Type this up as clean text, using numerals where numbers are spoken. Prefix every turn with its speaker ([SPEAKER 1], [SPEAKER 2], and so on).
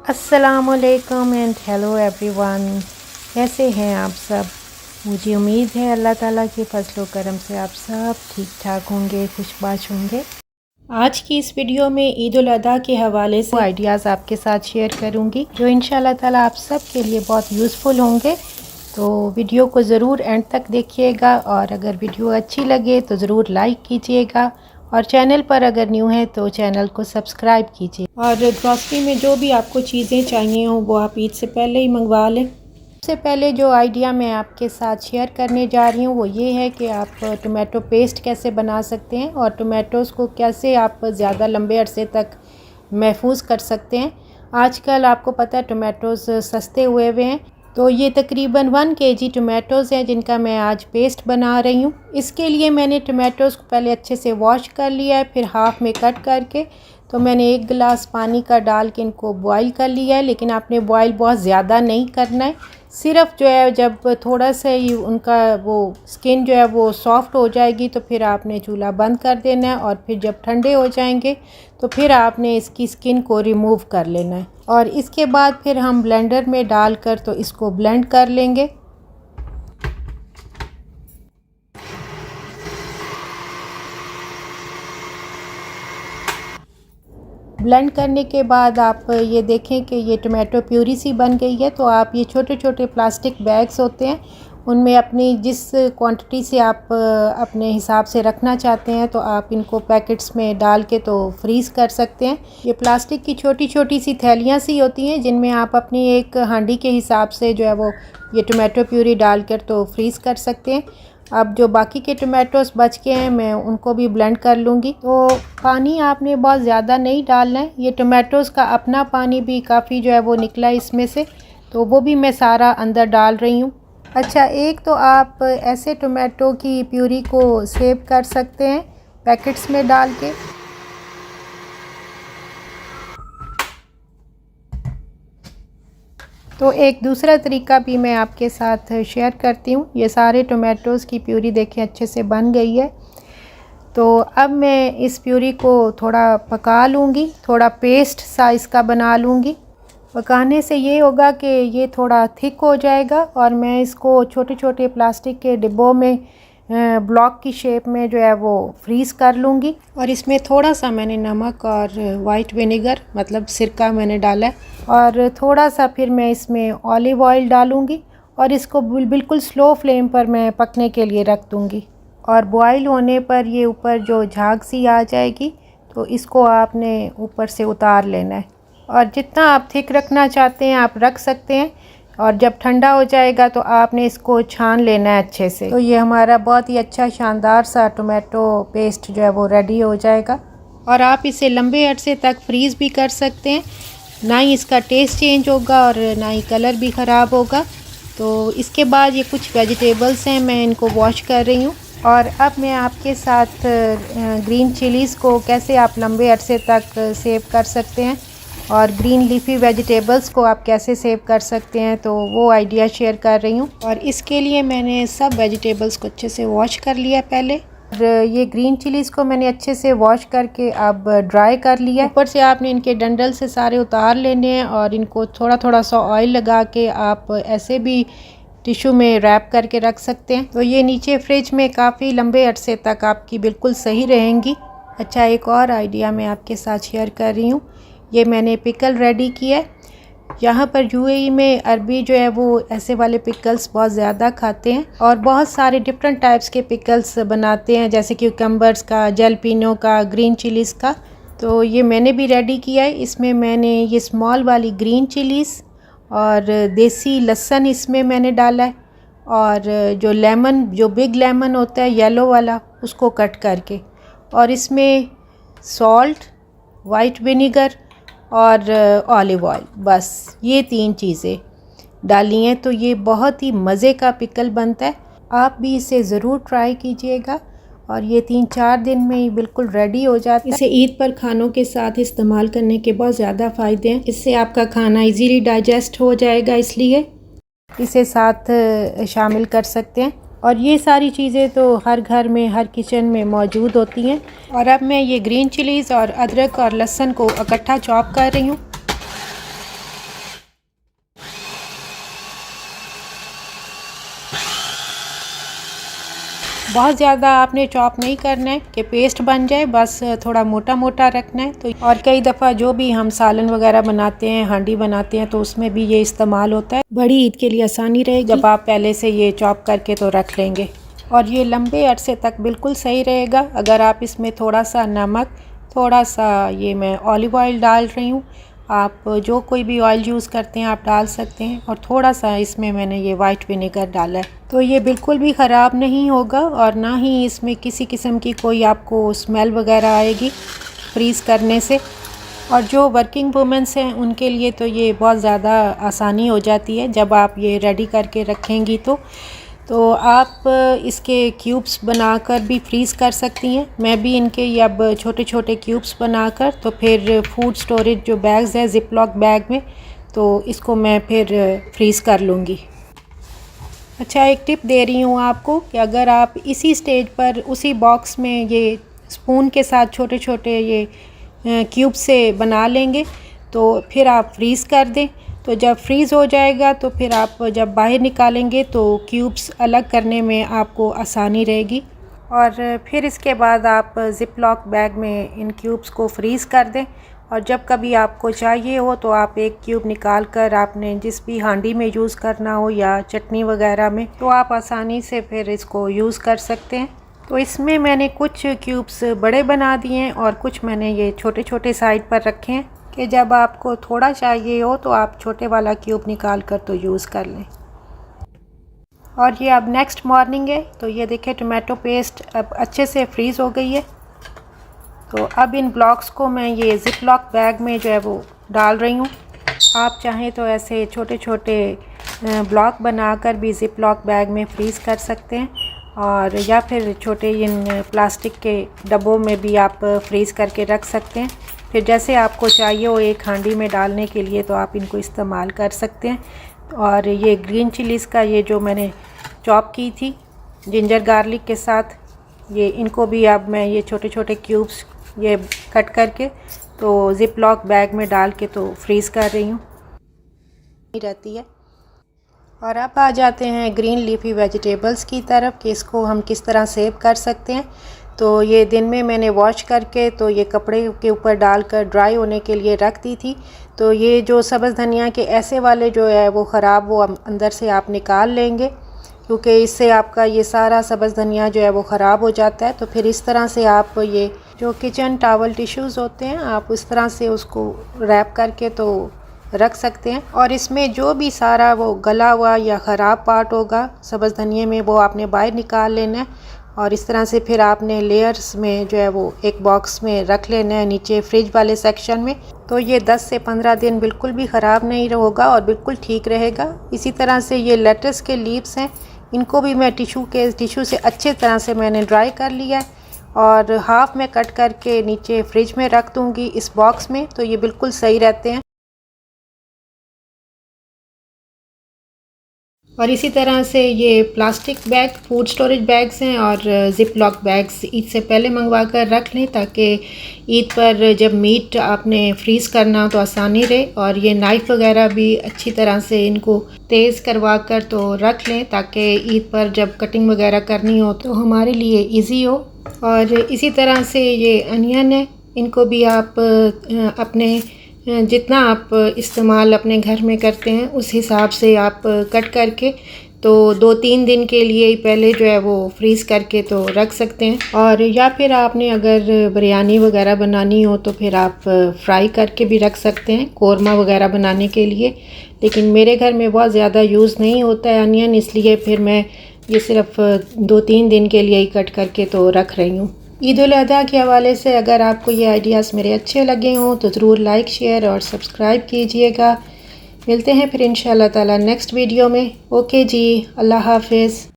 [SPEAKER 1] अस्सलामुअलैकुम and hello everyone. कैसे हैं आप सब? मुझे उम्मीद है अल्लाह ताला के फजलो करम से आप सब ठीक ठाक होंगे, खुशबाश होंगे। आज की इस वीडियो में ईद उल अदा के हवाले से आइडियाज़ आपके साथ शेयर करूंगी जो इंशाल्लाह ताला आप सब के लिए बहुत यूज़फुल होंगे। तो वीडियो को ज़रूर एंड तक देखिएगा और अगर वीडियो अच्छी लगे तो ज़रूर लाइक कीजिएगा और चैनल पर अगर न्यू है तो चैनल को सब्सक्राइब कीजिए। और ग्रॉसरी में जो भी आपको चीज़ें चाहिए हों वो आप ईद से पहले ही मंगवा लें। सबसे पहले जो आइडिया मैं आपके साथ शेयर करने जा रही हूँ वो ये है कि आप टोमेटो पेस्ट कैसे बना सकते हैं और टोमेटोज़ को कैसे आप ज़्यादा लंबे अरसे तक महफूज कर सकते हैं। आजकल आपको पता है टोमेटोज़ सस्ते हुए हैं, तो ये तकरीबन 1 केजी टोमेटोज़ हैं जिनका मैं आज पेस्ट बना रही हूँ। इसके लिए मैंने टोमेटोज़ को पहले अच्छे से वॉश कर लिया है, फिर हाफ़ में कट करके तो मैंने 1 गिलास पानी का डाल के इनको बॉईल कर लिया है। लेकिन आपने बॉईल बहुत ज़्यादा नहीं करना है, सिर्फ जो है जब थोड़ा सा ही उनका वो स्किन जो है वो सॉफ्ट हो जाएगी तो फिर आपने चूल्हा बंद कर देना है और फिर जब ठंडे हो जाएंगे तो फिर आपने इसकी स्किन को रिमूव कर लेना है और इसके बाद फिर हम ब्लेंडर में डालकर तो इसको ब्लेंड कर लेंगे। ब्लेंड करने के बाद आप ये देखें कि ये टोमेटो प्यूरी सी बन गई है। तो आप ये छोटे छोटे प्लास्टिक बैग्स होते हैं उनमें अपनी जिस क्वांटिटी से आप अपने हिसाब से रखना चाहते हैं तो आप इनको पैकेट्स में डाल के तो फ्रीज़ कर सकते हैं। ये प्लास्टिक की छोटी छोटी सी थैलियाँ सी होती हैं जिनमें आप अपनी एक हांडी के हिसाब से जो है वो ये टोमेटो प्यूरी डालकर तो फ्रीज़ कर सकते हैं। अब जो बाकी के टोमेटोज़ बच के हैं मैं उनको भी ब्लेंड कर लूँगी। तो पानी आपने बहुत ज़्यादा नहीं डालना है, ये टोमेटोज़ का अपना पानी भी काफ़ी जो है वो निकला है इसमें से, तो वो भी मैं सारा अंदर डाल रही हूँ। अच्छा, एक तो आप ऐसे टोमेटो की प्यूरी को सेव कर सकते हैं पैकेट्स में डाल के। तो एक दूसरा तरीका भी मैं आपके साथ शेयर करती हूँ। ये सारे टोमेटोज़ की प्यूरी देखें अच्छे से बन गई है। तो अब मैं इस प्यूरी को थोड़ा पका लूँगी, थोड़ा पेस्ट सा इसका बना लूँगी। पकाने से ये होगा कि ये थोड़ा थिक हो जाएगा और मैं इसको छोटे छोटे प्लास्टिक के डिब्बों में ब्लॉक की शेप में जो है वो फ्रीज़ कर लूँगी। और इसमें थोड़ा सा मैंने नमक और वाइट विनेगर मतलब सिरका मैंने डाला है और थोड़ा सा फिर मैं इसमें ऑलिव ऑयल डालूँगी और इसको बिल्कुल स्लो फ्लेम पर मैं पकने के लिए रख दूँगी। और बॉईल होने पर ये ऊपर जो झाग सी आ जाएगी तो इसको आपने ऊपर से उतार लेना है और जितना आप थिक रखना चाहते हैं आप रख सकते हैं और जब ठंडा हो जाएगा तो आपने इसको छान लेना है अच्छे से। तो ये हमारा बहुत ही अच्छा शानदार सा टोमेटो पेस्ट जो है वो रेडी हो जाएगा और आप इसे लंबे अरसे तक फ्रीज़ भी कर सकते हैं, ना ही इसका टेस्ट चेंज होगा और ना ही कलर भी ख़राब होगा। तो इसके बाद ये कुछ वेजिटेबल्स हैं, मैं इनको वॉश कर रही हूँ और अब मैं आपके साथ ग्रीन चिलीज़ को कैसे आप लंबे अरसे तक सेव कर सकते हैं और ग्रीन लीफी वेजिटेबल्स को आप कैसे सेव कर सकते हैं तो वो आइडिया शेयर कर रही हूँ। और इसके लिए मैंने सब वेजिटेबल्स को अच्छे से वॉश कर लिया पहले और ये ग्रीन चिलीज़ को मैंने अच्छे से वॉश करके अब ड्राई कर लिया। ऊपर से आपने इनके डंडल से सारे उतार लेने हैं और इनको थोड़ा थोड़ा सा ऑयल लगा के आप ऐसे भी टिश्यू में रैप करके रख सकते हैं। तो ये नीचे फ्रिज में काफ़ी लंबे अरसे तक आपकी बिल्कुल सही रहेंगी। अच्छा, एक और आइडिया मैं आपके साथ शेयर कर रही हूँ। ये मैंने पिकल रेडी किया है। यहाँ पर यूएई में अरबी जो है वो ऐसे वाले पिकल्स बहुत ज़्यादा खाते हैं और बहुत सारे डिफरेंट टाइप्स के पिकल्स बनाते हैं जैसे क्यूकम्बर्स का, जलपिनो का, ग्रीन चिलीज़ का। तो ये मैंने भी रेडी किया है। इसमें मैंने ये स्मॉल वाली ग्रीन चिलीज़ और देसी लहसुन इसमें मैंने डाला है और जो लेमन, जो बिग लेमन होता है येलो वाला, उसको कट करके, और इसमें सॉल्ट, वाइट विनेगर और ऑलिव ऑयल, बस ये 3 चीज़ें डाली हैं तो ये बहुत ही मज़े का पिकल बनता है। आप भी इसे ज़रूर ट्राई कीजिएगा और ये 3-4 दिन में ही बिल्कुल रेडी हो जाता है। इसे ईद पर खानों के साथ इस्तेमाल करने के बहुत ज़्यादा फ़ायदे हैं। इससे आपका खाना इजीली डाइजेस्ट हो जाएगा, इसलिए इसे साथ शामिल कर सकते हैं। और ये सारी चीज़ें तो हर घर में, हर किचन में मौजूद होती हैं। और अब मैं ये ग्रीन चिलीज़ और अदरक और लहसुन को इकट्ठा चॉप कर रही हूँ। बहुत ज़्यादा आपने चॉप नहीं करना है कि पेस्ट बन जाए, बस थोड़ा मोटा मोटा रखना है। तो और कई दफ़ा जो भी हम सालन वगैरह बनाते हैं, हांडी बनाते हैं, तो उसमें भी ये इस्तेमाल होता है। बड़ी ईद के लिए आसानी रहेगी जब आप पहले से ये चॉप करके तो रख लेंगे, और ये लंबे अरसे तक बिल्कुल सही रहेगा। अगर आप इसमें थोड़ा सा नमक, थोड़ा सा ये मैं ऑलिव ऑयल डाल रही हूँ, आप जो कोई भी ऑयल यूज़ करते हैं आप डाल सकते हैं, और थोड़ा सा इसमें मैंने ये वाइट विनेगर डाला है, तो ये बिल्कुल भी ख़राब नहीं होगा और ना ही इसमें किसी किस्म की कोई आपको स्मेल वगैरह आएगी फ्रीज़ करने से। और जो वर्किंग वुमेंस हैं उनके लिए तो ये बहुत ज़्यादा आसानी हो जाती है जब आप ये रेडी करके रखेंगी। तो आप इसके क्यूब्स बनाकर भी फ्रीज़ कर सकती हैं। मैं भी इनके ये अब छोटे छोटे क्यूब्स बनाकर तो फिर फूड स्टोरेज जो बैग्स है ज़िप लॉक बैग में, तो इसको मैं फिर फ्रीज़ कर लूँगी। अच्छा, एक टिप दे रही हूँ आपको कि अगर आप इसी स्टेज पर उसी बॉक्स में ये स्पून के साथ छोटे छोटे ये क्यूब से बना लेंगे तो फिर आप फ्रीज़ कर दें, तो जब फ्रीज़ हो जाएगा तो फिर आप जब बाहर निकालेंगे तो क्यूब्स अलग करने में आपको आसानी रहेगी। और फिर इसके बाद आप ज़िप लॉक बैग में इन क्यूब्स को फ्रीज़ कर दें, और जब कभी आपको चाहिए हो तो आप एक क्यूब निकाल कर आपने जिस भी हांडी में यूज़ करना हो या चटनी वगैरह में, तो आप आसानी से फिर इसको यूज़ कर सकते हैं। तो इसमें मैंने कुछ क्यूब्स बड़े बना दिए हैं और कुछ मैंने ये छोटे छोटे साइड पर रखे हैं कि जब आपको थोड़ा चाहिए हो तो आप छोटे वाला क्यूब निकाल कर तो यूज़ कर लें। और ये अब नेक्स्ट मॉर्निंग है, तो ये देखिए टोमेटो पेस्ट अब अच्छे से फ्रीज़ हो गई है। तो अब इन ब्लॉक्स को मैं ये ज़िप लॉक बैग में जो है वो डाल रही हूँ। आप चाहें तो ऐसे छोटे छोटे ब्लॉक बनाकर भी ज़िप लॉक बैग में फ्रीज़ कर सकते हैं, और या फिर छोटे इन प्लास्टिक के डब्बों में भी आप फ्रीज़ करके रख सकते हैं। फिर जैसे आपको चाहिए हो एक हांडी में डालने के लिए तो आप इनको इस्तेमाल कर सकते हैं। और ये ग्रीन चिलीज़ का ये जो मैंने चॉप की थी जिंजर गार्लिक के साथ, ये इनको भी अब मैं ये छोटे छोटे क्यूब्स ये कट करके तो ज़िप लॉक बैग में डाल के तो फ्रीज़ कर रही हूँ रहती है। और अब आ जाते हैं ग्रीन लीफी वेजिटेबल्स की तरफ कि इसको हम किस तरह सेव कर सकते हैं। तो ये दिन में मैंने वॉश करके तो ये कपड़े के ऊपर डालकर ड्राई होने के लिए रख दी थी। तो ये जो सब्ज़ धनिया के ऐसे वाले जो है वो ख़राब वो अंदर से आप निकाल लेंगे, क्योंकि इससे आपका ये सारा सब्ज़ धनिया जो है वो ख़राब हो जाता है। तो फिर इस तरह से आप ये जो किचन टॉवल टिश्यूज़ होते हैं आप इस तरह से उसको रैप करके तो रख सकते हैं। और इसमें जो भी सारा वो गला हुआ या ख़राब पार्ट होगा सब्ज़ धनिए में वो आपने बाहर निकाल लेना है, और इस तरह से फिर आपने लेयर्स में जो है वो एक बॉक्स में रख लेना है नीचे फ्रिज वाले सेक्शन में। तो ये 10 से 15 दिन बिल्कुल भी ख़राब नहीं होगा और बिल्कुल ठीक रहेगा। इसी तरह से ये लेटस के लीव्स हैं, इनको भी मैं टिशू से अच्छे तरह से मैंने ड्राई कर लिया है और हाफ़ में कट करके नीचे फ्रिज में रख दूँगी इस बॉक्स में, तो ये बिल्कुल सही रहते हैं। और इसी तरह से ये plastic bag food storage bags हैं और ज़िप लॉक बैग्स ईद से पहले मंगवा कर रख लें, ताकि ईद पर जब मीट आपने फ्रीज़ करना हो तो आसानी रहे। और ये नाइफ़ वगैरह भी अच्छी तरह से इनको तेज़ करवा कर तो रख लें, ताकि ईद पर जब कटिंग वगैरह करनी हो तो हमारे लिए ईजी हो। और इसी तरह से ये अनियन है, इनको भी आप अपने जितना आप इस्तेमाल अपने घर में करते हैं उस हिसाब से आप कट करके तो 2-3 दिन के लिए ही पहले जो है वो फ्रीज़ करके तो रख सकते हैं। और या फिर आपने अगर बिरयानी वगैरह बनानी हो तो फिर आप फ्राई करके भी रख सकते हैं कोरमा वगैरह बनाने के लिए। लेकिन मेरे घर में बहुत ज़्यादा यूज़ नहीं होता है अनियन, इसलिए फिर मैं ये सिर्फ़ 2-3 दिन के लिए ही कट करके तो रख रही हूँ। ईद उल अज़हा के हवाले से अगर आपको ये आइडियाज़ मेरे अच्छे लगे हों तो ज़रूर लाइक, शेयर और सब्सक्राइब कीजिएगा। मिलते हैं फिर इंशाअल्लाह ताला नेक्स्ट वीडियो में। ओके जी, अल्लाह हाफ़िज़।